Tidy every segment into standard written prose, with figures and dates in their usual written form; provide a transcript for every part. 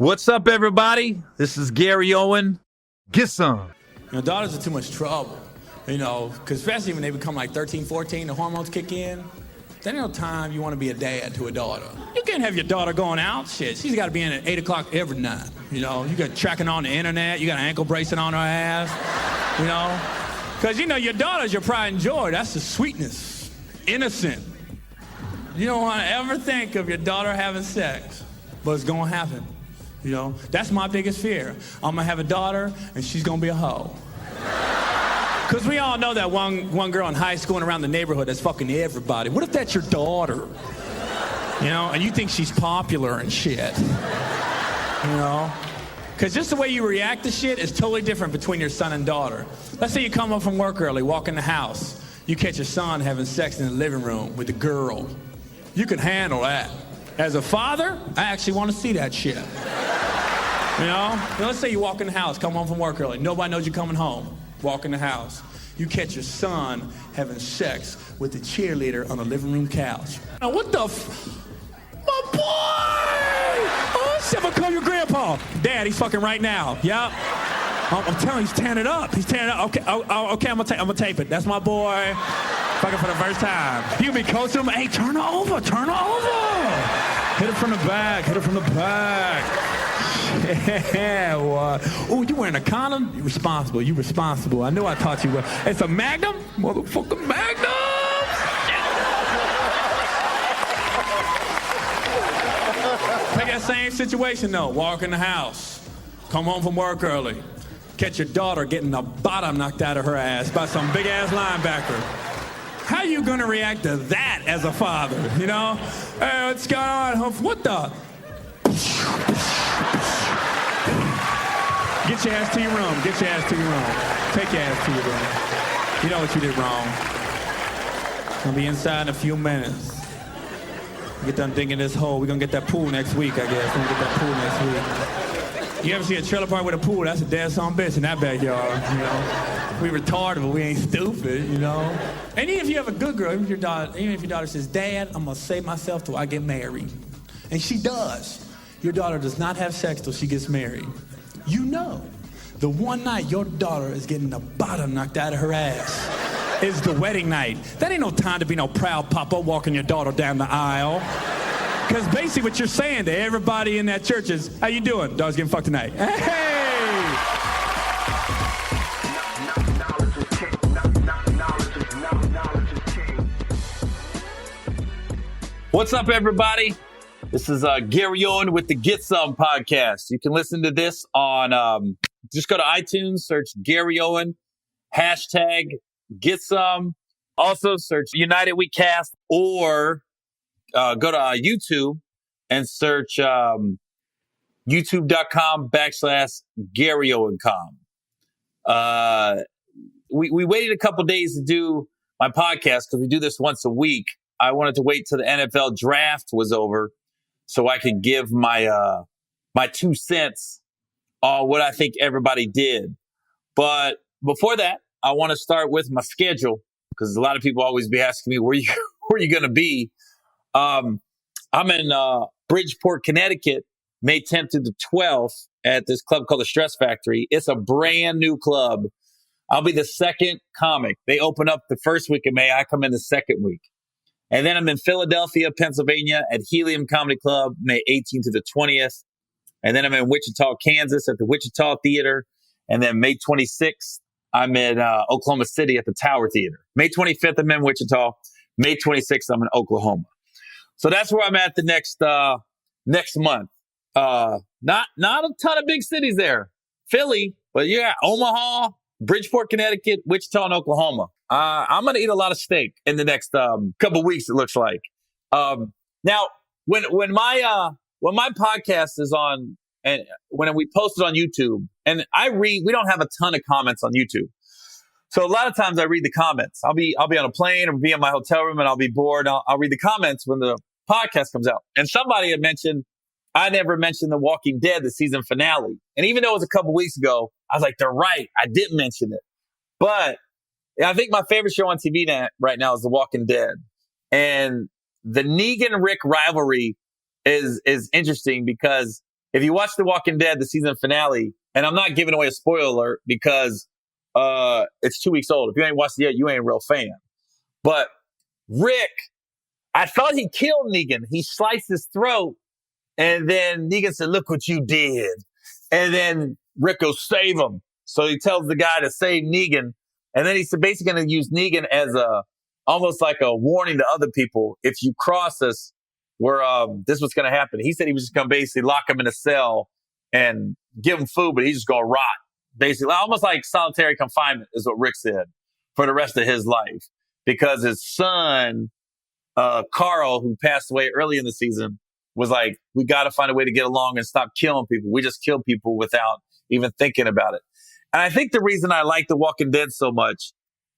What's up, everybody? This is Gary Owen. Get some. Daughters are too much trouble, because especially when they become like 13, 14, the hormones kick in. There ain't no time you want to be a dad to a daughter. You can't have your daughter going out. Shit, she's got to be in at 8 o'clock every night. You got tracking on the internet. You got an ankle bracing on her ass. Because, your daughter's your pride and joy. That's the sweetness. Innocent. You don't want to ever think of your daughter having sex, but it's going to happen. That's my biggest fear. I'm going to have a daughter, and she's going to be a hoe. Because we all know that one girl in high school and around the neighborhood that's fucking everybody. What if that's your daughter? And you think she's popular and shit. Because just the way you react to shit is totally different between your son and daughter. Let's say you come home from work early, walk in the house. You catch your son having sex in the living room with a girl. You can handle that. As a father, I actually want to see that shit. Let's say you walk in the house, come home from work early. Nobody knows you're coming home. Walk in the house. You catch your son having sex with the cheerleader on the living room couch. Now, what the my boy! Oh, shit, I'm gonna call your grandpa. Dad, he's fucking right now. Yep. I'm telling you, he's tearing it up. He's tearing it up. Okay, okay, I'm gonna tape it. That's my boy. Fucking for the first time. You can be close to him. Hey, turn her over. Turn her over. Hit her from the back. Hit her from the back. Yeah, what? Oh, you wearing a condom? You responsible. You responsible. I knew I taught you well. It's a Magnum? Motherfucking Magnum! Take that same situation, though. Walk in the house. Come home from work early. Catch your daughter getting the bottom knocked out of her ass by some big-ass linebacker. How you gonna react to that as a father, Hey, what's going on? What the? Get your ass to your room. Get your ass to your room. Take your ass to your room. You know what you did wrong. Gonna be inside in a few minutes. Get done digging this hole. We're gonna get that pool next week, I guess. We're gonna get that pool next week. You ever see a trailer park with a pool? That's a dead son bitch in that backyard, We retarded, but we ain't stupid, And even if you have a good girl, even if your daughter says, Dad, I'm gonna save myself till I get married. And she does. Your daughter does not have sex till she gets married. The one night your daughter is getting the bottom knocked out of her ass is the wedding night. That ain't no time to be no proud papa walking your daughter down the aisle. Because basically what you're saying to everybody in that church is, how you doing? Daughter's getting fucked tonight. Hey! What's up, everybody? This is Gary Owen with the Get Some podcast. You can listen to this on, just go to iTunes, search Gary Owen, hashtag Get Some. Also search United We Cast, or go to YouTube and search youtube.com/Gary Owen com. We waited a couple days to do my podcast because we do this once a week. I wanted to wait till the NFL draft was over so I could give my 2 cents on what I think everybody did. But before that, I want to start with my schedule because a lot of people always be asking me, where you going to be? I'm in Bridgeport, Connecticut, May 10th through the 12th at this club called the Stress Factory. It's a brand new club. I'll be the second comic. They open up the first week of May. I come in the second week. And then I'm in Philadelphia, Pennsylvania at Helium Comedy Club, May 18th to the 20th. And then I'm in Wichita, Kansas at the Wichita Theater. And then May 26th, I'm in Oklahoma City at the Tower Theater. May 25th, I'm in Wichita. May 26th, I'm in Oklahoma. So that's where I'm at the next month. Not a ton of big cities there. Philly, but yeah, Omaha, Bridgeport, Connecticut, Wichita, and Oklahoma. I'm going to eat a lot of steak in the next couple weeks, it looks like. Now, when my podcast is on, and when we post it on YouTube, and we don't have a ton of comments on YouTube. So a lot of times I read the comments. I'll be on a plane or be in my hotel room and I'll be bored. I'll read the comments when the podcast comes out. And somebody had mentioned, I never mentioned The Walking Dead, the season finale. And even though it was a couple weeks ago, I was like, they're right. I didn't mention it. But I think my favorite show on TV right now is The Walking Dead. And the Negan-Rick rivalry is interesting because if you watch The Walking Dead, the season finale, and I'm not giving away a spoiler alert because it's 2 weeks old. If you ain't watched it yet, you ain't a real fan. But Rick, I thought he killed Negan. He sliced his throat, and then Negan said, "Look what you did." And then Rick goes, "Save him." So he tells the guy to save Negan. And then he's basically going to use Negan as almost like a warning to other people. If you cross us, this was going to happen. He said he was just going to basically lock him in a cell and give him food, but he's just going to rot. Basically, almost like solitary confinement is what Rick said for the rest of his life. Because his son, Carl, who passed away early in the season, was like, we got to find a way to get along and stop killing people. We just kill people without even thinking about it. And I think the reason I like The Walking Dead so much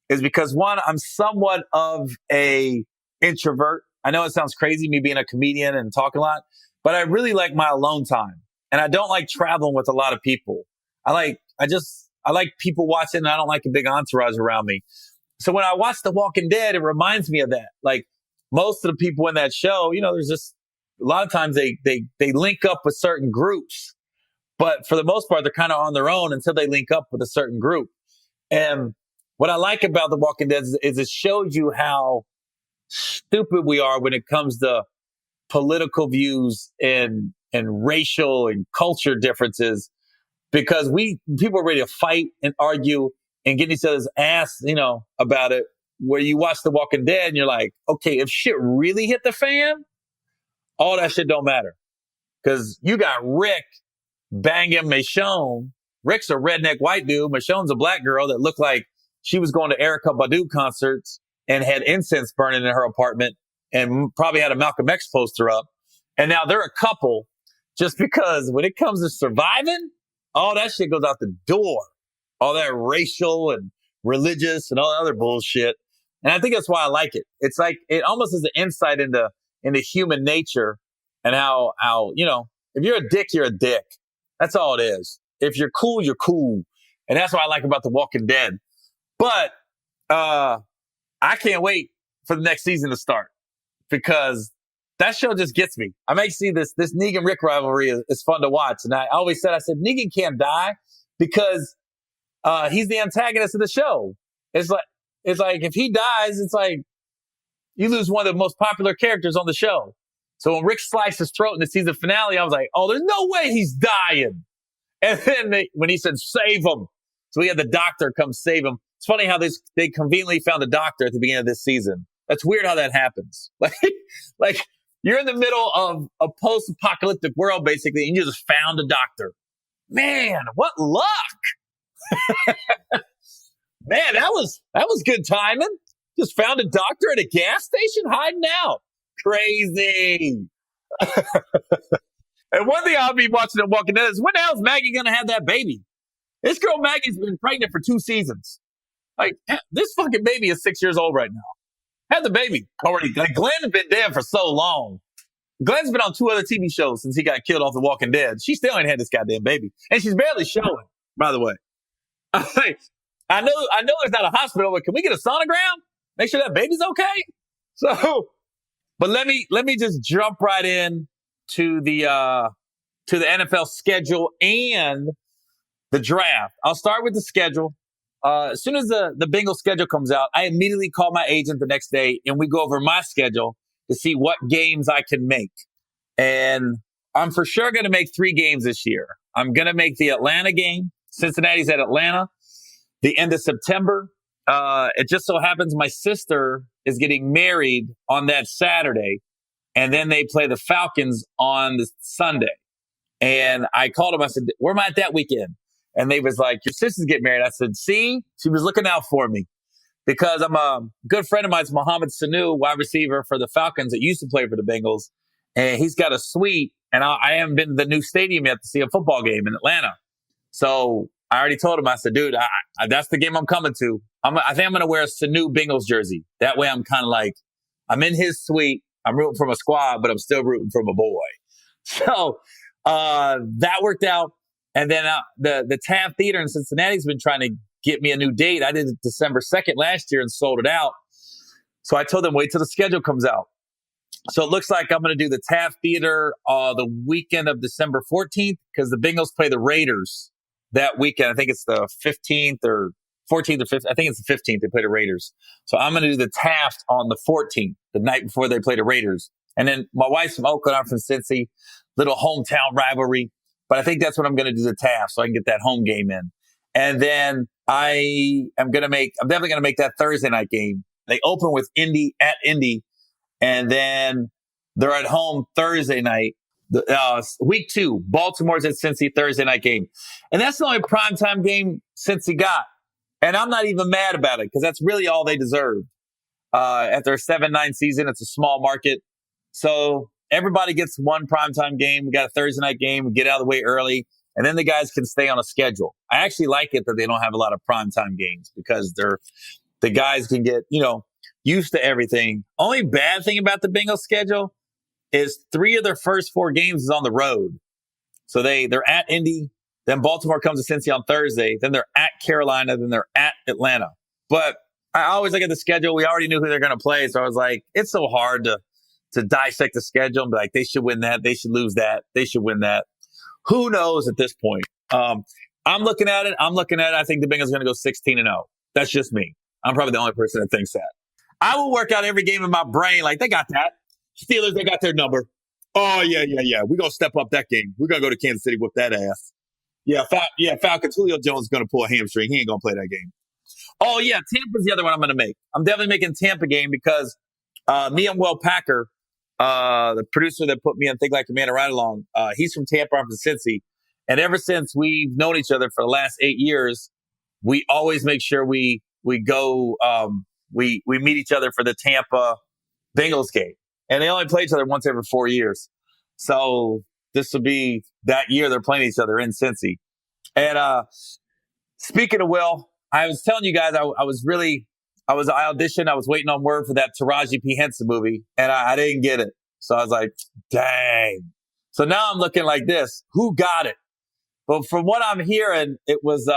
is because, one, I'm somewhat of a introvert. I know it sounds crazy, me being a comedian and talking a lot, but I really like my alone time. And I don't like traveling with a lot of people. I like people watching, and I don't like a big entourage around me. So when I watch The Walking Dead, it reminds me of that. Like, most of the people in that show, there's just a lot of times they link up with certain groups, but for the most part, they're kind of on their own until they link up with a certain group. And what I like about The Walking Dead is it shows you how stupid we are when it comes to political views and racial and culture differences, because people are ready to fight and argue and get each other's ass, about it. Where you watch The Walking Dead and you're like, okay, if shit really hit the fan, all that shit don't matter. Because you got Rick banging Michonne. Rick's a redneck white dude. Michonne's a black girl that looked like she was going to Erykah Badu concerts and had incense burning in her apartment and probably had a Malcolm X poster up. And now they're a couple just because when it comes to surviving, all that shit goes out the door. All that racial and religious and all that other bullshit. And I think that's why I like it. It's like, it almost is an insight into human nature and how, if you're a dick, you're a dick. That's all it is. If you're cool, you're cool. And that's what I like about The Walking Dead. But, I can't wait for the next season to start because that show just gets me. I may see this Negan Rick rivalry is fun to watch. And I always said, Negan can't die because, he's the antagonist of the show. It's like if he dies, it's like you lose one of the most popular characters on the show. So when Rick sliced his throat in the season finale, I was like, oh, there's no way he's dying. And then when he said, save him. So we had the doctor come save him. It's funny how they conveniently found a doctor at the beginning of this season. That's weird how that happens. Like you're in the middle of a post-apocalyptic world, basically, and you just found a doctor. Man, what luck. Man, that was good timing. Just found a doctor at a gas station hiding out. Crazy. And one thing I'll be watching at Walking Dead is, when the hell is Maggie going to have that baby? This girl Maggie's been pregnant for 2 seasons. Like, this fucking baby is 6 years old right now. Had the baby already. Like, Glenn's been dead for so long. Glenn's been on 2 other TV shows since he got killed off The Walking Dead. She still ain't had this goddamn baby. And she's barely showing, by the way. I know there's not a hospital, but can we get a sonogram? Make sure that baby's okay? So, but let me just jump right in to the NFL schedule and the draft. I'll start with the schedule. As soon as the Bengals schedule comes out, I immediately call my agent the next day and we go over my schedule to see what games I can make. And I'm for sure going to make 3 games this year. I'm going to make the Atlanta game. Cincinnati's at Atlanta, the end of September. It just so happens my sister is getting married on that Saturday, and then they play the Falcons on the Sunday. And I called them. I said, where am I at that weekend? And they was like, your sister's getting married. I said, see, she was looking out for me because I'm a good friend of mine's Mohamed Sanu, wide receiver for the Falcons that used to play for the Bengals. And he's got a suite, and I haven't been to the new stadium yet to see a football game in Atlanta. So I already told him, I said, dude, that's the game I'm coming to. I think I'm going to wear a Sanu Bengals jersey. That way I'm kind of like, I'm in his suite. I'm rooting for my squad, but I'm still rooting for my boy. So that worked out. And then the Taft Theater in Cincinnati has been trying to get me a new date. I did it December 2nd last year and sold it out. So I told them, wait till the schedule comes out. So it looks like I'm going to do the Taft Theater the weekend of December 14th because the Bengals play the Raiders that weekend. I think it's the 15th or 14th or 15th. I think it's the 15th. They play the Raiders. So I'm going to do the Taft on the 14th, the night before they play the Raiders. And then my wife's from Oakland. I'm from Cincy. Little hometown rivalry. But I think that's what I'm going to do the Taft so I can get that home game in. And then I'm definitely going to make that Thursday night game. They open with Indy at Indy. And then they're at home Thursday night. Week 2, Baltimore's at Cincy Thursday night game. And that's the only primetime game Cincy got. And I'm not even mad about it because that's really all they deserve. After a 7-9 season, it's a small market. So everybody gets one primetime game. We got a Thursday night game. We get out of the way early. And then the guys can stay on a schedule. I actually like it that they don't have a lot of primetime games because the guys can get, used to everything. Only bad thing about the Bengals schedule is 3 of their first 4 games is on the road. So they're at Indy, then Baltimore comes to Cincy on Thursday, then they're at Carolina, then they're at Atlanta. But I always look at the schedule. We already knew who they're going to play. So I was like, it's so hard to dissect the schedule and be like, they should win that. They should lose that. They should win that. Who knows at this point? I'm looking at it. I think the Bengals are going to go 16-0. That's just me. I'm probably the only person that thinks that. I will work out every game in my brain. Like, they got that. Steelers, they got their number. Oh, yeah. We're going to step up that game. We're going to go to Kansas City, whoop that ass. Falcons. Julio Jones is going to pull a hamstring. He ain't going to play that game. Oh, yeah, Tampa's the other one I'm going to make. I'm definitely making Tampa game because me and Will Packer, the producer that put me on Think Like a Man and Ride Along, he's from Tampa, I'm from Cincy. And ever since we've known each other for the last 8 years, we always make sure we go we meet each other for the Tampa Bengals game. And they only play each other once every 4 years. So this will be that year they're playing each other in Cincy. And speaking of Will, I was telling you guys I auditioned. I was waiting on word for that Taraji P. Henson movie, and I didn't get it. So I was like, dang. So now I'm looking like this. Who got it? But from what I'm hearing, it was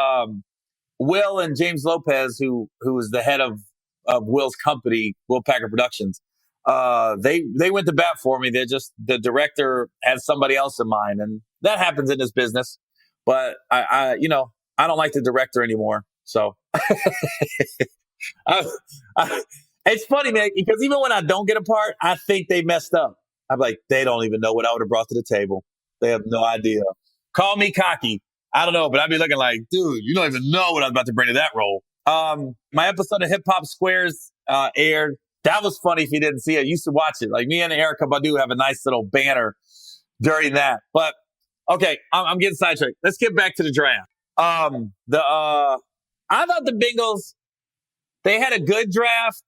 Will and James Lopez, who was the head of Will's company, Will Packer Productions. They went to bat for me. The director had somebody else in mind, and that happens in this business. But I don't like the director anymore. So it's funny, man, because even when I don't get a part, I think they messed up. I'm like, they don't even know what I would have brought to the table. They have no idea. Call me cocky. I don't know, but I'd be looking like, dude, you don't even know what I was about to bring to that role. My episode of Hip Hop Squares aired. That was funny if you didn't see it. I used to watch it. Like me and Erica Badu have a nice little banner during that. But okay, I'm getting sidetracked. Let's get back to the draft. I thought the Bengals, they had a good draft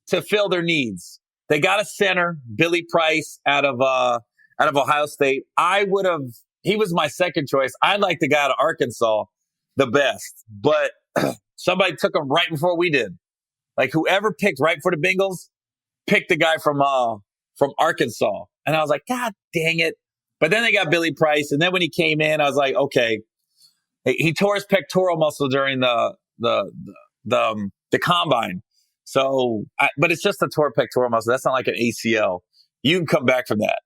to fill their needs. They got a center, Billy Price, out of Ohio State. He was my second choice. I like the guy out of Arkansas the best, but somebody took him right before we did. Like whoever picked right for the Bengals picked the guy from Arkansas. And I was like, God dang it. But then they got Billy Price. And then when he came in, I was like, okay, he tore his pectoral muscle during the combine. So, but it's just a torn pectoral muscle. That's not like an ACL. You can come back from that.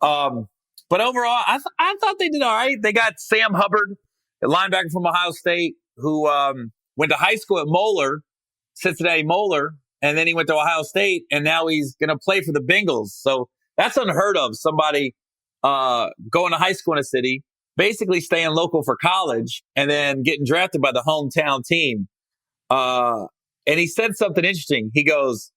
But overall, I thought they did all right. They got Sam Hubbard, the linebacker from Ohio State, who went to high school at Cincinnati Moeller, and then he went to Ohio State, and now he's going to play for the Bengals. So that's unheard of. Somebody going to high school in a city, basically staying local for college, and then getting drafted by the hometown team. And he said something interesting. He goes,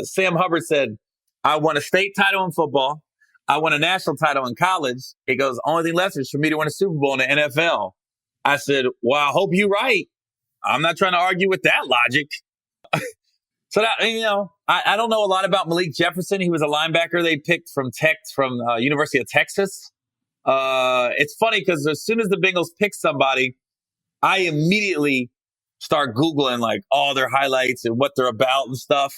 Sam Hubbard said, I won a state title in football. I won a national title in college. He goes, only thing left is for me to win a Super Bowl in the NFL. I said, well, I hope you're right. I'm not trying to argue with that logic. So that, I don't know a lot about Malik Jefferson. He was a linebacker they picked from University of Texas. It's funny because as soon as the Bengals pick somebody, I immediately start Googling like all their highlights and what they're about and stuff.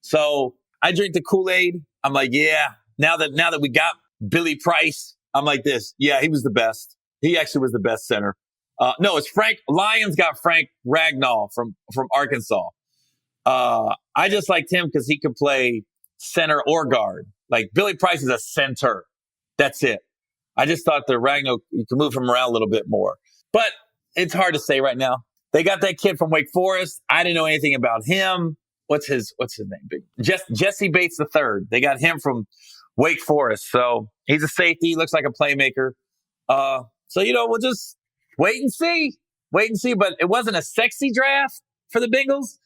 So I drink the Kool-Aid. I'm like, yeah, now that we got Billy Price, I'm like this. Yeah, he was the best. He actually was the best center. No, it's Lions got Frank Ragnall from Arkansas. I just liked him because he could play center or guard. Like Billy Price is a center. That's it. I just thought the Ragno, you can move him around a little bit more. But it's hard to say right now. They got that kid from Wake Forest. I didn't know anything about him. What's his name? Jesse Bates III. They got him from Wake Forest. So he's a safety, looks like a playmaker. So, we'll just wait and see. But it wasn't a sexy draft for the Bengals,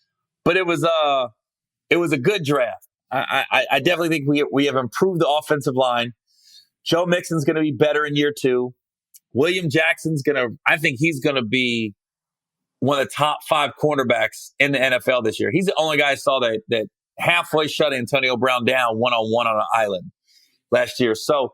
but it was a good draft. I definitely think we have improved the offensive line. Joe Mixon's going to be better in year 2. William Jackson's I think he's going to be one of the top 5 cornerbacks in the NFL this year. He's the only guy I saw that halfway shut Antonio Brown down one-on-one on an island last year. So,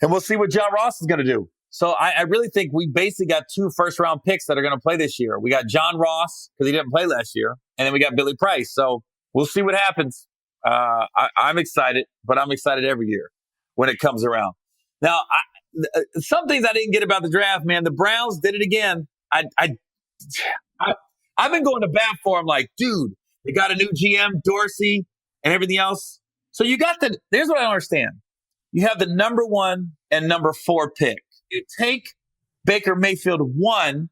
and we'll see what John Ross is going to do. So I really think we basically got 2 first-round picks that are going to play this year. We got John Ross, because he didn't play last year, and then we got Billy Price. So we'll see what happens. I'm excited, but I'm excited every year when it comes around. Now, some things I didn't get about the draft, man. The Browns did it again. I've been going to bat for them like, dude, they got a new GM, Dorsey, and everything else. So you got here's what I don't understand. You have the number 1 and number 4 pick. You take Baker Mayfield 1,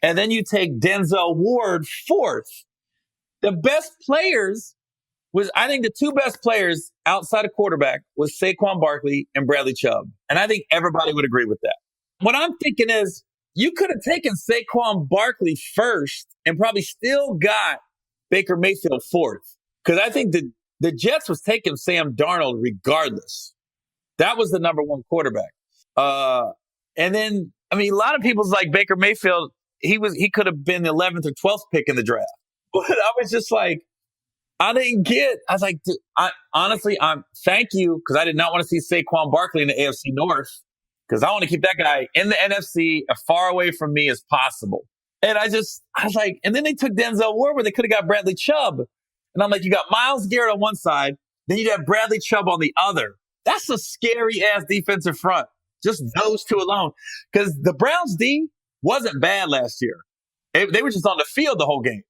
and then you take Denzel Ward 4th. The best players I think the 2 best players outside of quarterback was Saquon Barkley and Bradley Chubb. And I think everybody would agree with that. What I'm thinking is you could have taken Saquon Barkley first and probably still got Baker Mayfield 4th. Because I think the Jets was taking Sam Darnold regardless. That was the number 1 quarterback. And then, a lot of people's like Baker Mayfield, he could have been the 11th or 12th pick in the draft. But I was just like, I was like, dude, thank you, because I did not want to see Saquon Barkley in the AFC North, because I want to keep that guy in the NFC as far away from me as possible. And I was like, and then they took Denzel Ward where they could have got Bradley Chubb. And I'm like, you got Myles Garrett on one side, then you have Bradley Chubb on the other. That's a scary ass defensive front. Just those 2 alone. Because the Browns D wasn't bad last year. They were just on the field the whole game.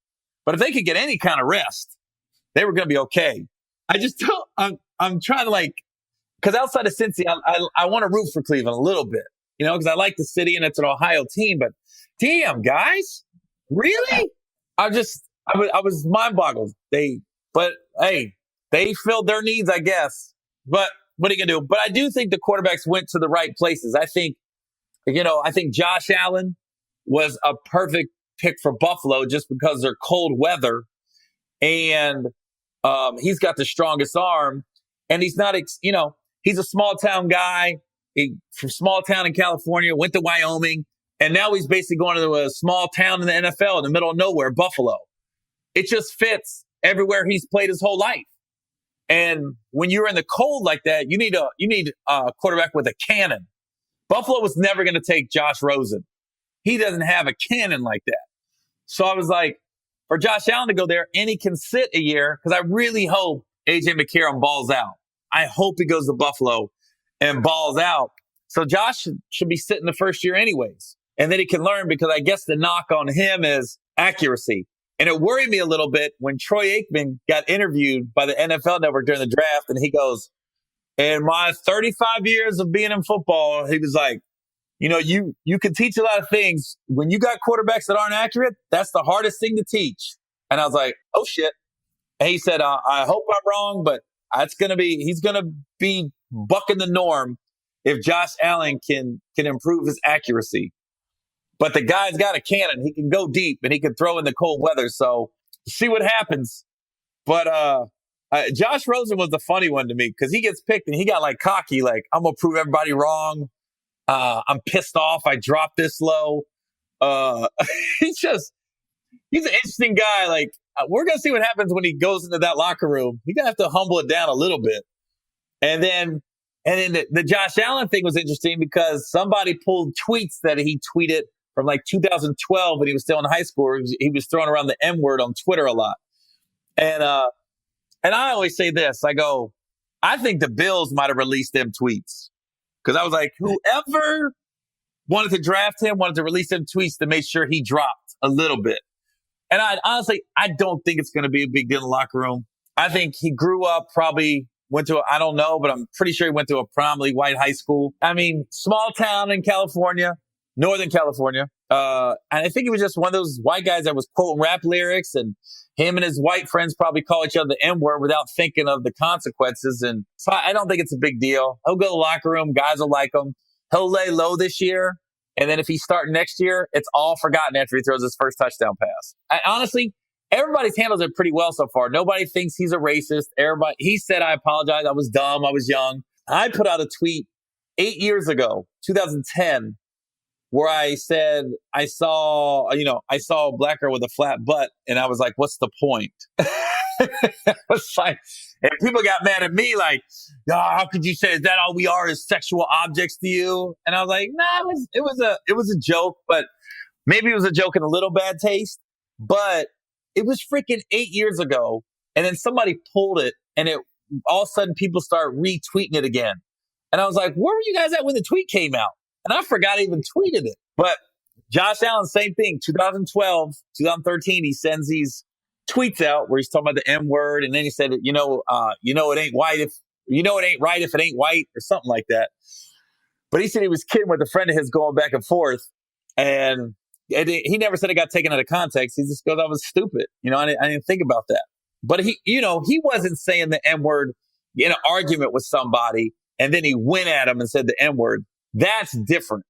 But if they could get any kind of rest, they were going to be okay. I'm trying to because outside of Cincy, I want to root for Cleveland a little bit, because I like the city and it's an Ohio team, but damn, guys, really? I was mind boggled. But hey, they filled their needs, I guess. But what are you going to do? But I do think the quarterbacks went to the right places. I think Josh Allen was a perfect pick for Buffalo just because they're cold weather. And he's got the strongest arm, and he's not, he's a small town guy from small town in California, went to Wyoming, and now he's basically going to a small town in the NFL in the middle of nowhere, Buffalo. It just fits everywhere he's played his whole life. And when you're in the cold like that, you need a quarterback with a cannon. Buffalo was never going to take Josh Rosen. He doesn't have a cannon like that. So I was like, for Josh Allen to go there, and he can sit a year, because I really hope A.J. McCarron balls out. I hope he goes to Buffalo and balls out. So Josh should be sitting the first year anyways. And then he can learn, because I guess the knock on him is accuracy. And it worried me a little bit when Troy Aikman got interviewed by the NFL Network during the draft, and he goes, in my 35 years of being in football, he was like, you can teach a lot of things. When you got quarterbacks that aren't accurate, that's the hardest thing to teach. And I was like, oh shit. And he said, I hope I'm wrong, but he's going to be bucking the norm if Josh Allen can improve his accuracy. But the guy's got a cannon. He can go deep, and he can throw in the cold weather. So see what happens. But Josh Rosen was the funny one to me, because he gets picked and he got cocky, I'm going to prove everybody wrong. I'm pissed off. I dropped this low. He's an interesting guy. We're going to see what happens when he goes into that locker room. He's going to have to humble it down a little bit. And then the Josh Allen thing was interesting, because somebody pulled tweets that he tweeted from 2012 when he was still in high school. He was throwing around the M word on Twitter a lot. And I always say this, I think the Bills might have released them tweets. Because I was like, whoever wanted to draft him wanted to release them tweets to make sure he dropped a little bit. And I honestly don't think it's going to be a big deal in the locker room. I think he grew up, probably went to, I don't know, but I'm pretty sure he went to a predominantly white high school. I mean, small town in California, Northern California. And I think he was just one of those white guys that was quoting rap lyrics, and him and his white friends probably call each other the N-word without thinking of the consequences. And so I don't think it's a big deal. He'll go to the locker room. Guys will like him. He'll lay low this year. And then if he's starting next year, it's all forgotten after he throws his first touchdown pass. Honestly, everybody's handled it pretty well so far. Nobody thinks he's a racist. He said, I apologize. I was dumb. I was young. I put out a tweet 8 years ago, 2010, where I said, I saw a black girl with a flat butt. And I was like, what's the point? It was like, and people got mad at me like, oh, how could you say, is that all we are, is sexual objects to you? And I was like, nah, it was a joke, but maybe it was a joke in a little bad taste, but it was freaking 8 years ago. And then somebody pulled it, and it all of a sudden people start retweeting it again. And I was like, where were you guys at when the tweet came out? And I forgot I even tweeted it. But Josh Allen, same thing. 2012, 2013, he sends these tweets out where he's talking about the N-word. And then he said, it ain't white if it ain't white, or something like that. But he said he was kidding with a friend of his, going back and forth. And he never said it got taken out of context. He just goes, I was stupid. I didn't think about that. But he wasn't saying the N-word in an argument with somebody, and then he went at him and said the N-word. That's different.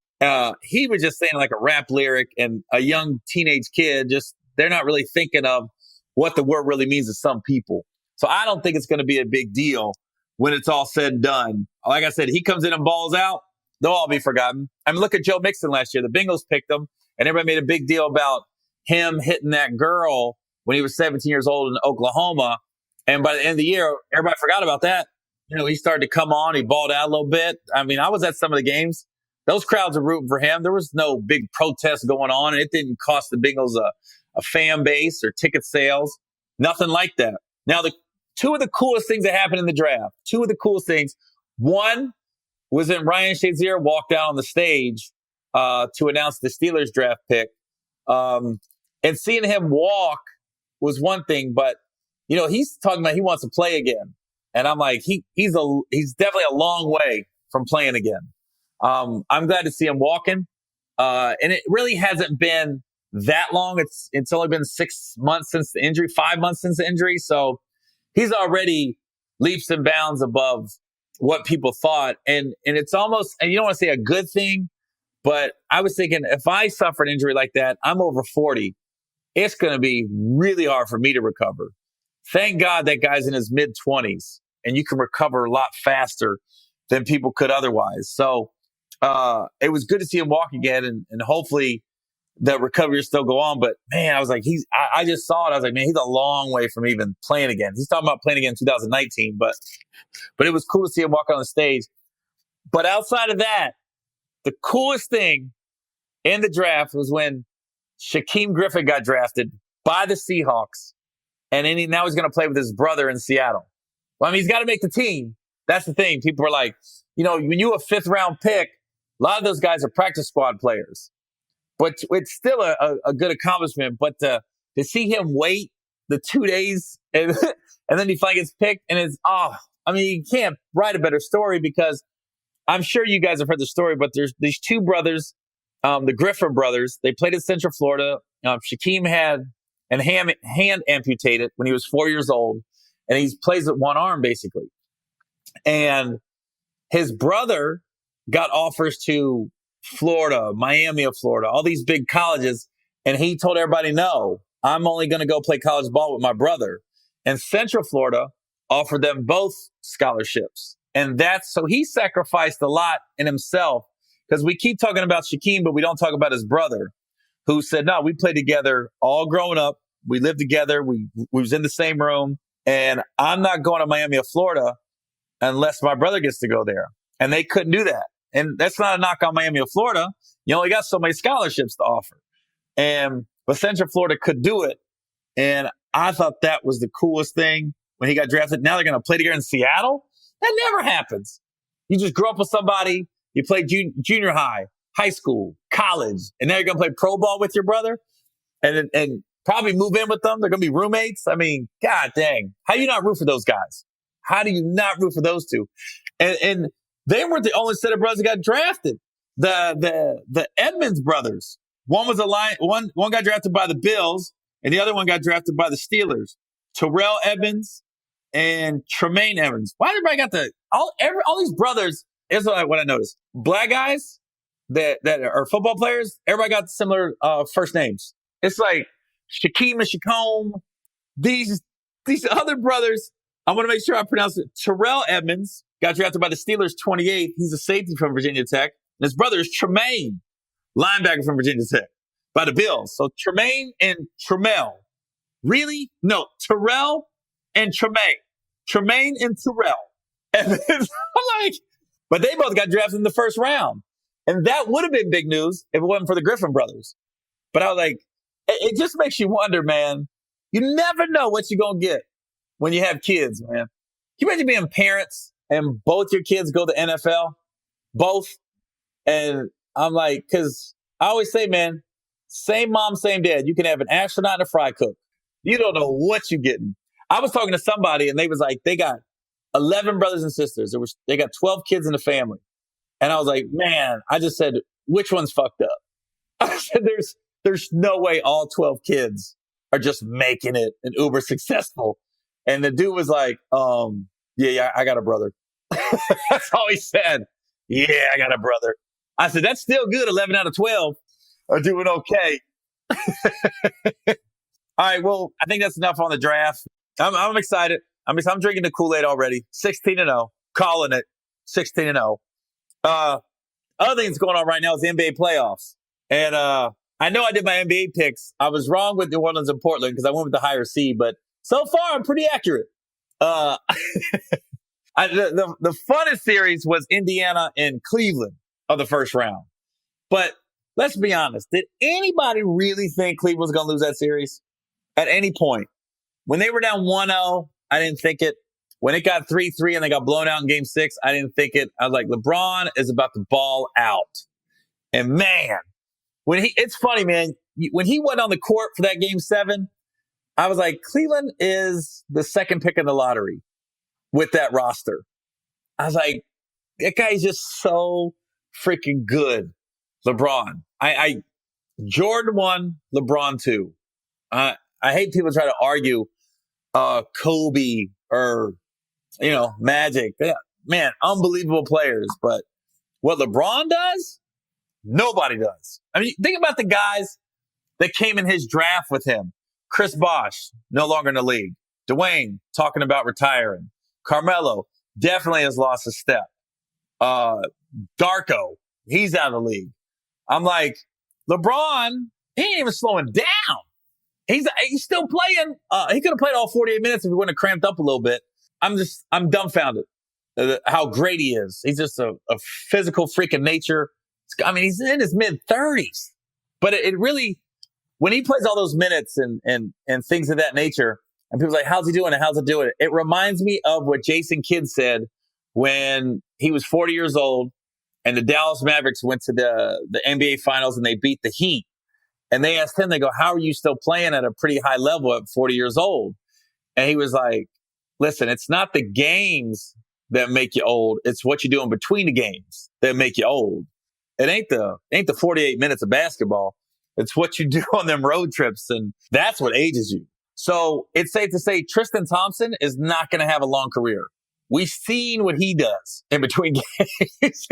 He was just saying like a rap lyric, and a young teenage kid, they're not really thinking of what the word really means to some people. So I don't think it's going to be a big deal when it's all said and done. Like I said, he comes in and balls out, they'll all be forgotten. I mean, look at Joe Mixon last year. The Bengals picked him, and everybody made a big deal about him hitting that girl when he was 17 years old in Oklahoma. And by the end of the year, everybody forgot about that. He started to come on. He balled out a little bit. I mean, I was at some of the games. Those crowds are rooting for him. There was no big protest going on, and it didn't cost the Bengals a fan base or ticket sales. Nothing like that. Now, two of the coolest things that happened in the draft, one was when Ryan Shazier walked out on the stage to announce the Steelers draft pick. And seeing him walk was one thing, but, he's talking about he wants to play again. And I'm like, he's definitely a long way from playing again. I'm glad to see him walking. And it really hasn't been that long. It's only been 6 months since the injury, 5 months since the injury. So he's already leaps and bounds above what people thought. And it's almost, and you don't want to say a good thing, but I was thinking, if I suffer an injury like that, I'm over 40. It's going to be really hard for me to recover. Thank God that guy's in his mid-20s, and you can recover a lot faster than people could otherwise. So it was good to see him walk again, and hopefully the recovery will still go on. But, man, I was like, I just saw it. I was like, man, he's a long way from even playing again. He's talking about playing again in 2019, but it was cool to see him walk on the stage. But outside of that, the coolest thing in the draft was when Shaquem Griffin got drafted by the Seahawks. And then now he's going to play with his brother in Seattle. Well, I mean, he's got to make the team. That's the thing. People are like, when you a 5th round pick, a lot of those guys are practice squad players. But it's still a good accomplishment. But to see him wait the 2 days and then he finally gets picked, and you can't write a better story, because I'm sure you guys have heard the story, but there's these two brothers, the Griffin brothers. They played in Central Florida. Shaquem had a hand amputated when he was 4 years old, and he plays with one arm basically. And his brother got offers to Florida, Miami of Florida, all these big colleges, and he told everybody, no, I'm only going to go play college ball with my brother. And Central Florida offered them both scholarships. And so he sacrificed a lot in himself, because we keep talking about Shaquem, but we don't talk about his brother, who said, no, we played together all growing up. We lived together. We was in the same room, and I'm not going to Miami of Florida unless my brother gets to go there. And they couldn't do that. And that's not a knock on Miami of Florida. You only got so many scholarships to offer. But Central Florida could do it. And I thought that was the coolest thing when he got drafted. Now they're going to play together in Seattle? That never happens. You just grew up with somebody, you played junior high, high school, college, and now you're going to play pro ball with your brother? And probably move in with them. They're going to be roommates. I mean, God dang. How do you not root for those guys? How do you not root for those two? And they weren't the only set of brothers that got drafted. The Edmonds brothers. One was one got drafted by the Bills, and the other one got drafted by the Steelers. Terrell Edmonds and Tremaine Evans. Why everybody got all these brothers? Is what I noticed. Black guys that are football players, everybody got similar first names. It's like Shaquem and Shacome. These other brothers, I want to make sure I pronounce it. Terrell Edmonds got drafted by the Steelers 28th. He's a safety from Virginia Tech. And his brother is Tremaine, linebacker from Virginia Tech, by the Bills. So Tremaine and Tremel. Really? No, Terrell and Tremaine. Tremaine and Terrell. And I'm like, but they both got drafted in the first round. And that would have been big news if it wasn't for the Griffin brothers. But I was like, it just makes you wonder, man. You never know what you're going to get when you have kids, man. Can you imagine being parents and both your kids go to NFL? Both. And I'm like, because I always say, man, same mom, same dad. You can have an astronaut and a fry cook. You don't know what you're getting. I was talking to somebody and they was like, they got 11 brothers and sisters. They got 12 kids in the family. And I was like, man, I just said, which one's fucked up? I said, there's no way all 12 kids are just making it and uber successful. And the dude was like, yeah, I got a brother. That's all he said. Yeah, I got a brother. I said, that's still good. 11 out of 12 are doing okay. All right. Well, I think that's enough on the draft. I'm excited. I'm drinking the Kool-Aid already. 16-0, calling it 16-0. Other things going on right now is the NBA playoffs. And, I know I did my NBA picks. I was wrong with New Orleans and Portland because I went with the higher seed, but so far I'm pretty accurate. The funnest series was Indiana and Cleveland of the first round. But let's be honest. Did anybody really think Cleveland was going to lose that series at any point? When they were down 1-0, I didn't think it. When it got 3-3 and they got blown out in game 6, I didn't think it. I was like, LeBron is about to ball out. And man, it's funny, man. When he went on the court for that game 7, I was like, Cleveland is the second pick in the lottery with that roster. I was like, that guy's just so freaking good. LeBron. Jordan 1, LeBron 2. I hate people try to argue, Kobe or, Magic. Yeah, man, unbelievable players. But what LeBron does, nobody does. I mean, think about the guys that came in his draft with him. Chris Bosh, no longer in the league. Dwayne, talking about retiring. Carmelo, definitely has lost a step. Darko, he's out of the league. I'm like, LeBron, he ain't even slowing down. He's still playing. He could have played all 48 minutes if he wouldn't have cramped up a little bit. I'm dumbfounded how great he is. He's just a physical freak of nature. I mean, he's in his mid-30s. But it really, when he plays all those minutes and things of that nature, and people's like, how's he doing it? How's he doing it? It reminds me of what Jason Kidd said when he was 40 years old and the Dallas Mavericks went to the NBA Finals and they beat the Heat. And they asked him, they go, how are you still playing at a pretty high level at 40 years old? And he was like, listen, it's not the games that make you old. It's what you do in between the games that make you old. It ain't the 48 minutes of basketball. It's what you do on them road trips. And that's what ages you. So it's safe to say Tristan Thompson is not going to have a long career. We've seen what he does in between games.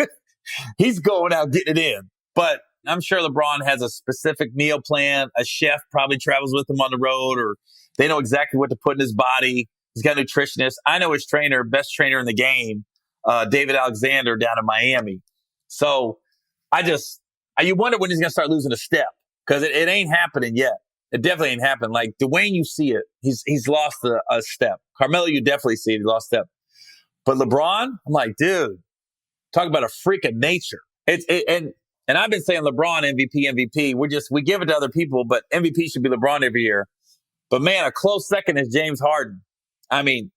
He's going out getting it in. But I'm sure LeBron has a specific meal plan. A chef probably travels with him on the road, or they know exactly what to put in his body. He's got a nutritionist. I know his trainer, best trainer in the game, David Alexander down in Miami. So you wonder when he's going to start losing a step, because it ain't happening yet. It definitely ain't happened. Like Dwayne, you see it. He's lost a step. Carmelo, you definitely see it. He lost a step. But LeBron, I'm like, dude, talk about a freak of nature. And I've been saying LeBron MVP. We give it to other people, but MVP should be LeBron every year. But man, a close second is James Harden. I mean,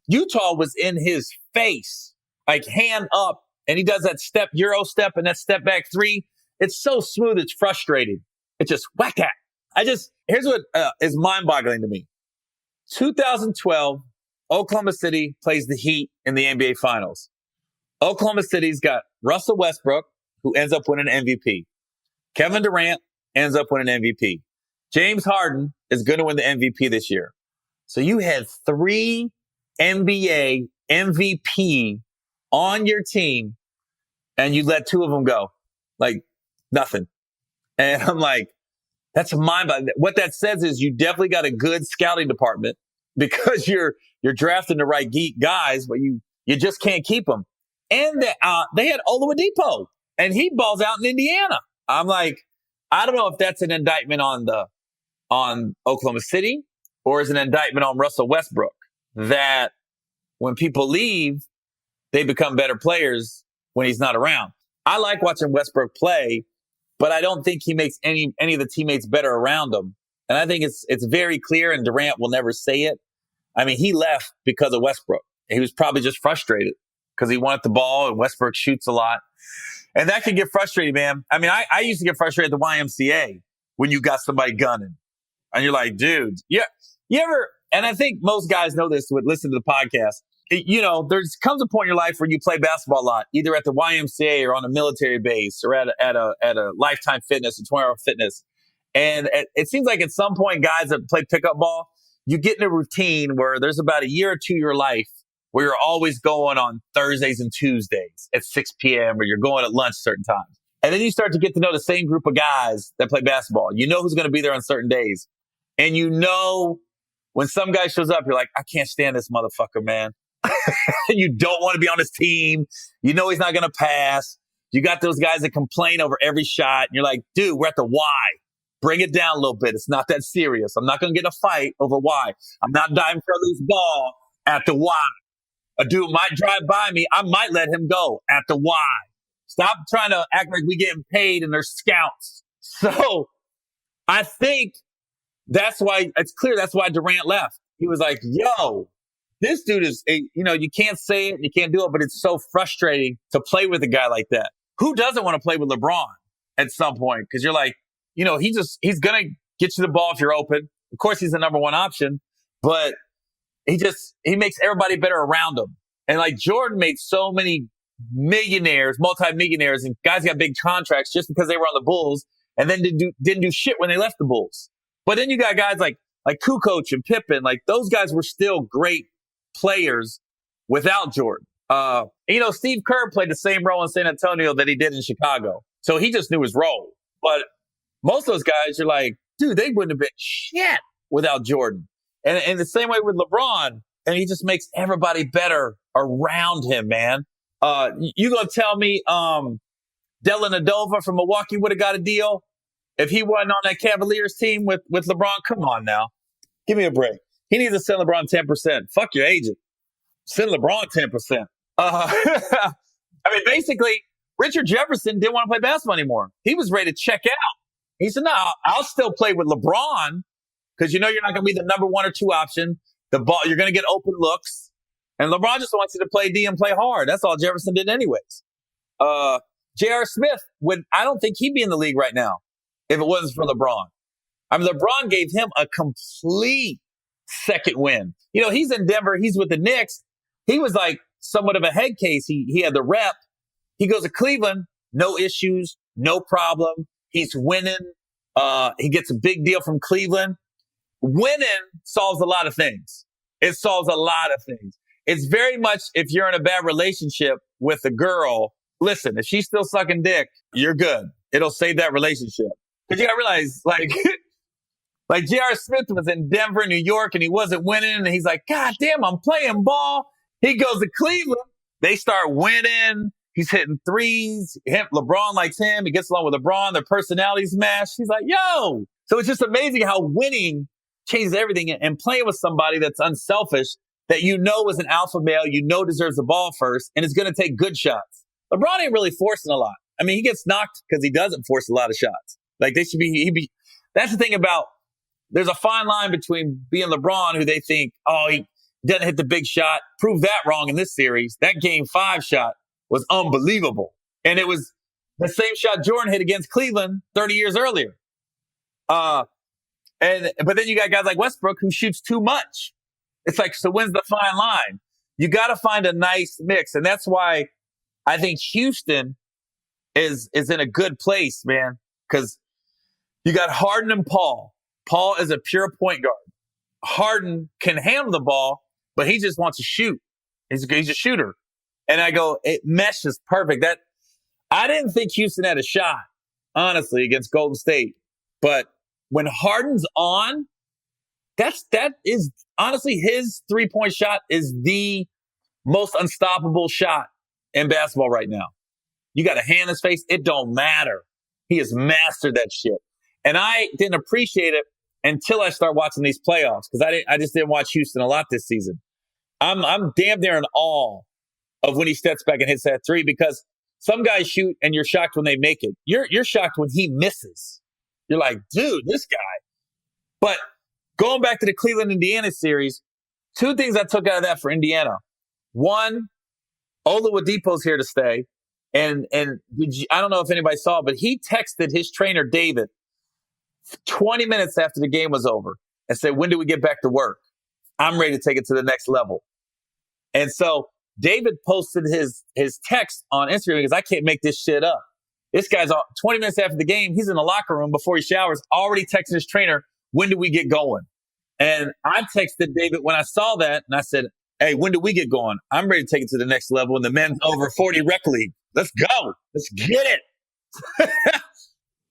Utah was in his face, like hand up, and he does that Euro step and that step back 3. It's so smooth, it's frustrating. It's just whack at. Here's what is mind-boggling to me. 2012, Oklahoma City plays the Heat in the NBA Finals. Oklahoma City's got Russell Westbrook, who ends up winning MVP. Kevin Durant ends up winning MVP. James Harden is going to win the MVP this year. So you had 3 NBA MVP on your team, and you let 2 of them go. Like, nothing. And I'm like, that's mind-boggling. What that says is you definitely got a good scouting department because you're drafting the right guys, but you just can't keep them. And they had Oladipo, and he balls out in Indiana. I'm like, I don't know if that's an indictment on Oklahoma City or is an indictment on Russell Westbrook, that when people leave, they become better players when he's not around. I like watching Westbrook play, but I don't think he makes any of the teammates better around him. And I think it's very clear, and Durant will never say it. I mean, he left because of Westbrook. He was probably just frustrated because he wanted the ball, and Westbrook shoots a lot. And that can get frustrating, man. I mean, I used to get frustrated at the YMCA when you got somebody gunning. And you're like, dude, yeah, you ever, and I think most guys know this would listen to the podcast. There's comes a point in your life where you play basketball a lot, either at the YMCA or on a military base or at a Lifetime Fitness or 24-Hour Fitness. And it seems like at some point, guys that play pickup ball, you get in a routine where there's about a year or two of your life where you're always going on Thursdays and Tuesdays at 6 p.m. or you're going at lunch certain times. And then you start to get to know the same group of guys that play basketball. You know who's going to be there on certain days. And you know when some guy shows up, you're like, I can't stand this motherfucker, man. You don't want to be on his team. You know he's not going to pass. You got those guys that complain over every shot. And you're like, dude, we're at the Y. Bring it down a little bit. It's not that serious. I'm not going to get a fight over Y. I'm not diving for a loose ball at the Y. A dude might drive by me. I might let him go at the Y. Stop trying to act like we getting paid and they're scouts. So I think that's why it's clear. That's why Durant left. He was like, yo, this dude is, you can't say it, you can't do it, but it's so frustrating to play with a guy like that. Who doesn't want to play with LeBron at some point? Because you're like, he's going to get you the ball if you're open. Of course, he's the number one option, but he makes everybody better around him. And like Jordan made so many millionaires, multimillionaires, and guys got big contracts just because they were on the Bulls, and then didn't do shit when they left the Bulls. But then you got guys like Kukoc and Pippen, like those guys were still great players without Jordan. Steve Kerr played the same role in San Antonio that he did in Chicago. So he just knew his role. But most of those guys, you're like, dude, they wouldn't have been shit without Jordan. And the same way with LeBron, and he just makes everybody better around him, man. You gonna tell me Dylan Adova from Milwaukee would have got a deal if he wasn't on that Cavaliers team with LeBron? Come on now. Give me a break. He needs to send LeBron 10%. Fuck your agent. Send LeBron 10%. I mean, basically, Richard Jefferson didn't want to play basketball anymore. He was ready to check out. He said, no, I'll still play with LeBron because you're not going to be the number 1 or 2 option. The ball, you're going to get open looks. And LeBron just wants you to play D and play hard. That's all Jefferson did anyways. J.R. Smith, I don't think he'd be in the league right now if it wasn't for LeBron. I mean, LeBron gave him a complete second win. He's in Denver. He's with the Knicks. He was like somewhat of a head case. He had the rep. He goes to Cleveland. No issues. No problem. He's winning. He gets a big deal from Cleveland. Winning solves a lot of things. It solves a lot of things. It's very much if you're in a bad relationship with a girl, listen, if she's still sucking dick, you're good. It'll save that relationship. Because you gotta realize, like J.R. Smith was in Denver, New York, and he wasn't winning. And he's like, God damn, I'm playing ball. He goes to Cleveland. They start winning. He's hitting threes. LeBron likes him. He gets along with LeBron. Their personalities match. He's like, yo. So it's just amazing how winning changes everything. And playing with somebody that's unselfish, that is an alpha male, deserves the ball first, and is going to take good shots. LeBron ain't really forcing a lot. I mean, he gets knocked because he doesn't force a lot of shots. Like that's the thing about, there's a fine line between being LeBron, who they think, he doesn't hit the big shot. Prove that wrong in this series. That game 5 shot was unbelievable. And it was the same shot Jordan hit against Cleveland 30 years earlier. But then you got guys like Westbrook who shoots too much. It's like, so when's the fine line? You got to find a nice mix. And that's why I think Houston is in a good place, man, because you got Harden and Paul. Paul is a pure point guard. Harden can handle the ball, but he just wants to shoot. He's a shooter. And I go, it meshes perfect. I didn't think Houston had a shot, honestly, against Golden State. But when Harden's on, that is honestly his 3-point shot is the most unstoppable shot in basketball right now. You got a hand in his face. It don't matter. He has mastered that shit. And I didn't appreciate it until I start watching these playoffs because I just didn't watch Houston a lot this season. I'm damn near in awe of when he steps back and hits that three because some guys shoot and you're shocked when they make it. You're shocked when he misses. You're like, dude, this guy. But going back to the Cleveland-Indiana series, two things I took out of that for Indiana. One, Oladipo's here to stay. And I don't know if anybody saw, but he texted his trainer, David, 20 minutes after the game was over and said, when do we get back to work? I'm ready to take it to the next level. And so David posted his text on Instagram because I can't make this shit up. This guy's 20 minutes after the game. He's in the locker room before he showers, already texting his trainer, when do we get going? And I texted David when I saw that and I said, hey, when do we get going? I'm ready to take it to the next level in the men's over 40 rec league. Let's go. Let's get it.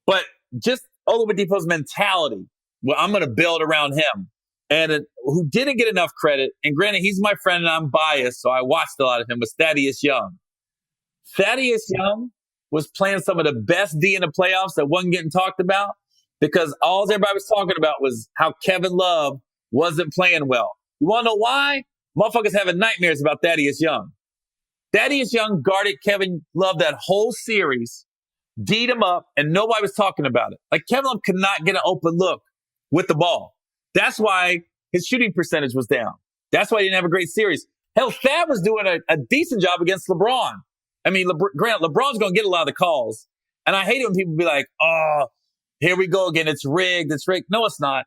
But just Oladipo's mentality, well, I'm going to build around him. And who didn't get enough credit, and granted, he's my friend and I'm biased, so I watched a lot of him, was Thaddeus Young. Thaddeus Young was playing some of the best D in the playoffs that wasn't getting talked about because all everybody was talking about was how Kevin Love wasn't playing well. You want to know why? Motherfuckers having nightmares about Thaddeus Young. Thaddeus Young guarded Kevin Love that whole series, D'd him up, and nobody was talking about it. Like, Kevin Love could not get an open look with the ball. That's why his shooting percentage was down. That's why he didn't have a great series. Hell, Thad was doing a decent job against LeBron. I mean, granted, LeBron's going to get a lot of the calls. And I hate it when people be like, oh, here we go again. It's rigged. It's rigged. No, it's not.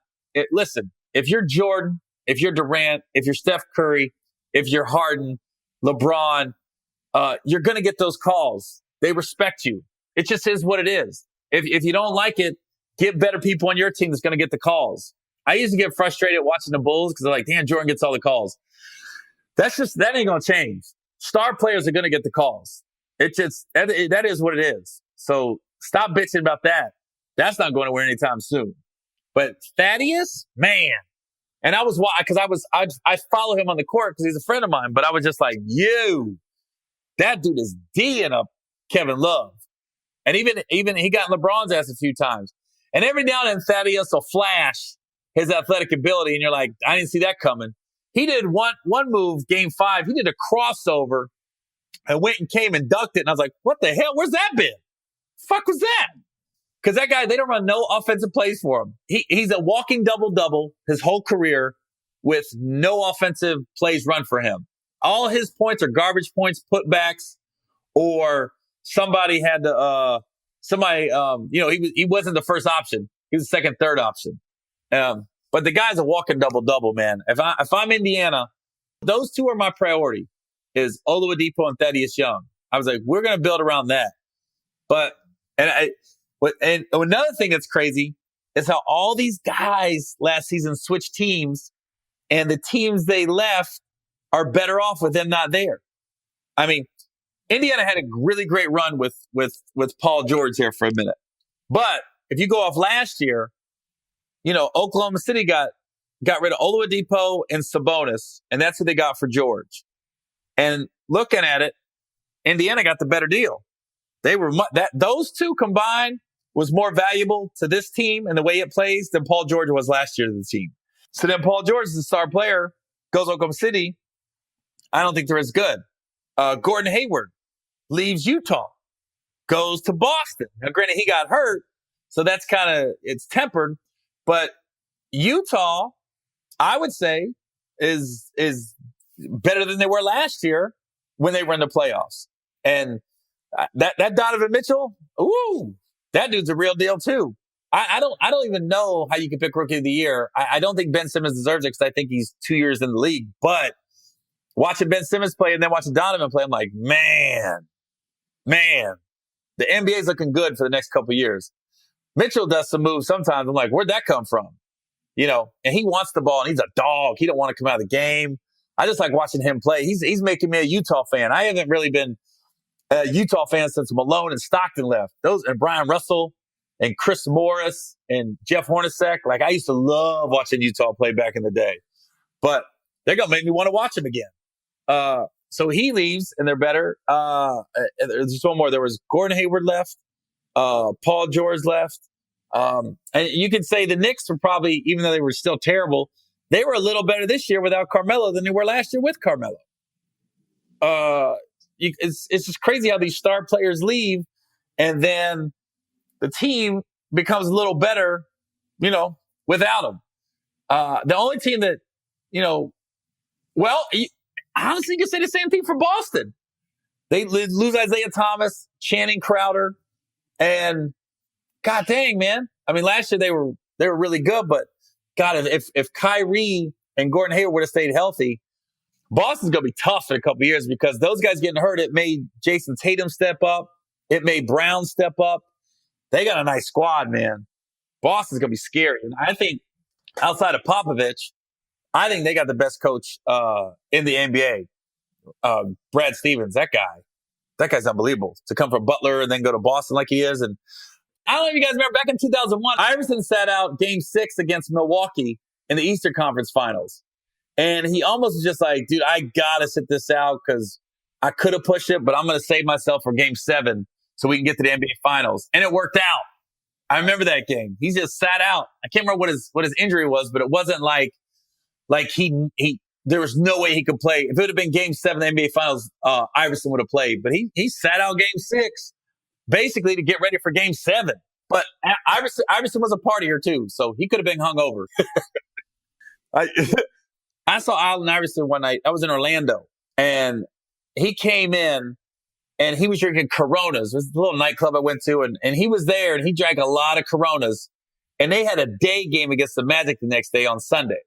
Listen, if you're Jordan, if you're Durant, if you're Steph Curry, if you're Harden, LeBron, you're going to get those calls. They respect you. It just is what it is. If you don't like it, get better people on your team that's going to get the calls. I used to get frustrated watching the Bulls because they're like, damn, Jordan gets all the calls. That ain't going to change. Star players are going to get the calls. That is what it is. So stop bitching about that. That's not going anywhere anytime soon. But Thaddeus, man. And I was, because I follow him on the court because he's a friend of mine, but I was just like, that dude is D'ing up Kevin Love. And even he got LeBron's ass a few times. And every now and then Thaddeus will flash his athletic ability, and you're like, I didn't see that coming. He did one move, game 5. He did a crossover and went and came and dunked it. And I was like, what the hell? Where's that been? Fuck was that? Because that guy, they don't run no offensive plays for him. He's a walking double-double his whole career with no offensive plays run for him. All his points are garbage points, putbacks, or somebody had to, he wasn't the first option. He was the second, third option. But the guy's a walking double-double, man. If I'm Indiana, those two are my priority, is Oladipo and Thaddeus Young. I was like, we're going to build around that. And another thing that's crazy is how all these guys last season switched teams, and the teams they left are better off with them not there. I mean, Indiana had a really great run with Paul George here for a minute. But if you go off last year, Oklahoma City got rid of Oladipo and Sabonis, and that's what they got for George. And looking at it, Indiana got the better deal. Those two combined was more valuable to this team and the way it plays than Paul George was last year to the team. So then Paul George is the star player, goes to Oklahoma City. I don't think they're as good. Gordon Hayward leaves Utah, goes to Boston. Now, granted, he got hurt, so that's it's tempered. But Utah, I would say, is better than they were last year when they were in the playoffs. And that Donovan Mitchell, that dude's a real deal too. I don't even know how you can pick rookie of the year. I don't think Ben Simmons deserves it because I think he's 2 years in the league. But watching Ben Simmons play and then watching Donovan play, I'm like, man, the NBA is looking good for the next couple of years. Mitchell does some moves sometimes. I'm like, where'd that come from? You know, and he wants the ball and he's a dog. He don't want to come out of the game. I just like watching him play. He's making me a Utah fan. I haven't really been a Utah fan since Malone and Stockton left. Those and Brian Russell and Chris Morris and Jeff Hornacek. Like, I used to love watching Utah play back in the day. But they're going to make me want to watch them again. So he leaves, and they're better. There's one more. There was Gordon Hayward left. Paul George left. And you could say the Knicks were probably, even though they were still terrible, they were a little better this year without Carmelo than they were last year with Carmelo. It's just crazy how these star players leave, and then the team becomes a little better, you know, without them. The only team that, you know, honestly, you could say the same thing for Boston. They lose Isaiah Thomas, Channing Crowder, and God dang, man. I mean, last year they were really good, but God, if Kyrie and Gordon Hayward would have stayed healthy, Boston's going to be tough in a couple of years because those guys getting hurt, it made Jason Tatum step up. It made Brown step up. They got a nice squad, man. Boston's going to be scary. And I think outside of Popovich, I think they got the best coach in the NBA. Brad Stevens, that guy's unbelievable. To come from Butler and then go to Boston like he is. And I don't know if you guys remember back in 2001, Iverson sat out Game 6 against Milwaukee in the Eastern Conference Finals. And he almost was just like, dude, I got to sit this out because I could have pushed it, but I'm going to save myself for Game 7 so we can get to the NBA Finals. And it worked out. I remember that game. He just sat out. I can't remember what his injury was, but it wasn't like he there was no way he could play. If it would have been Game 7 of the NBA Finals, Iverson would have played. But he sat out Game 6 basically to get ready for Game 7. But Iverson was a partier too, so he could have been hungover. I saw Allen Iverson one night. I was in Orlando, and he came in, and he was drinking Coronas. It was a little nightclub I went to, and he was there, and he drank a lot of Coronas. And they had a day game against the Magic the next day on Sunday,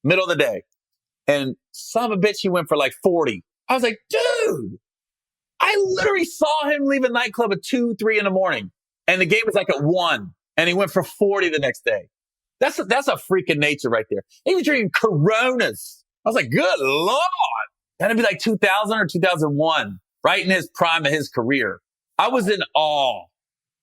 middle of the day. And son of a bitch, he went for like 40. I was like, dude, I literally saw him leave a nightclub at 2, 3 in the morning. And the game was like at 1. And he went for 40 the next day. That's a freak of nature right there. He was drinking Coronas. I was like, good Lord. That'd be like 2000 or 2001, right in his prime of his career. I was in awe.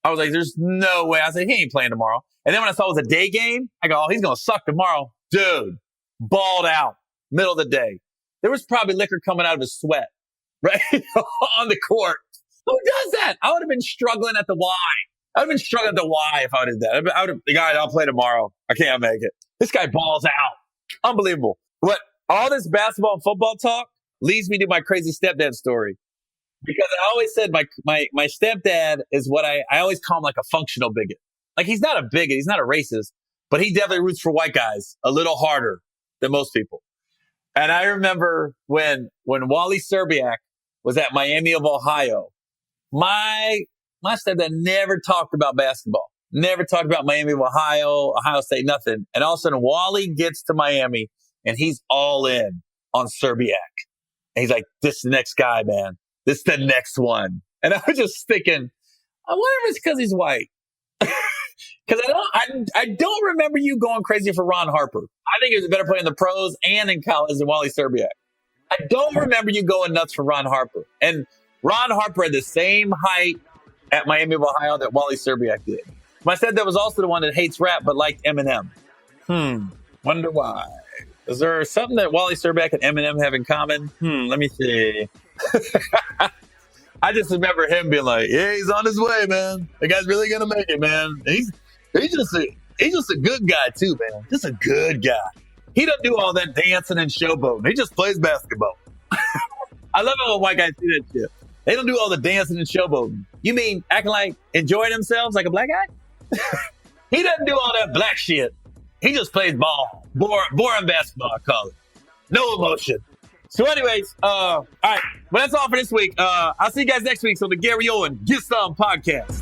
I was like, there's no way. I said, he ain't playing tomorrow. And then when I saw it was a day game, I go, oh, he's going to suck tomorrow. Dude, balled out, middle of the day. There was probably liquor coming out of his sweat, right? On the court. Who does that? I would have been struggling at the Y. I would have been struggling at the Y if I would have done that. I would have, the guy, I'll play tomorrow. I can't make it. This guy balls out. Unbelievable. What all this basketball and football talk leads me to my crazy stepdad story. Because I always said my stepdad is what I always call him like a functional bigot. Like he's not a bigot, he's not a racist, but he definitely roots for white guys a little harder than most people. And I remember when Wally Serbiak was at Miami of Ohio, my stepdad never talked about basketball, never talked about Miami of Ohio, Ohio State, nothing. And all of a sudden Wally gets to Miami and he's all in on Serbiak. And he's like, this is the next guy, man. This is the next one. And I was just thinking, I wonder if it's because he's white. Because I don't remember you going crazy for Ron Harper. I think he was a better player in the pros and in college than Wally Serbiak. I don't remember you going nuts for Ron Harper. And Ron Harper had the same height at Miami of Ohio that Wally Serbiak did. My stepdad was also the one that hates rap but liked Eminem. Wonder why. Is there something that Wally Serbiak and Eminem have in common? Let me see. I just remember him being like, yeah, he's on his way, man. The guy's really going to make it, man. He's just a good guy too, man. Just a good guy. He doesn't do all that dancing and showboating. He just plays basketball. I love it when white guys do that shit. They don't do all the dancing and showboating. You mean acting like enjoying themselves like a black guy? He doesn't do all that black shit. He just plays ball. Boring basketball, I call it. No emotion. So anyways, all right. Well, that's all for this week. I'll see you guys next week on the Gary Owen Get Some podcast.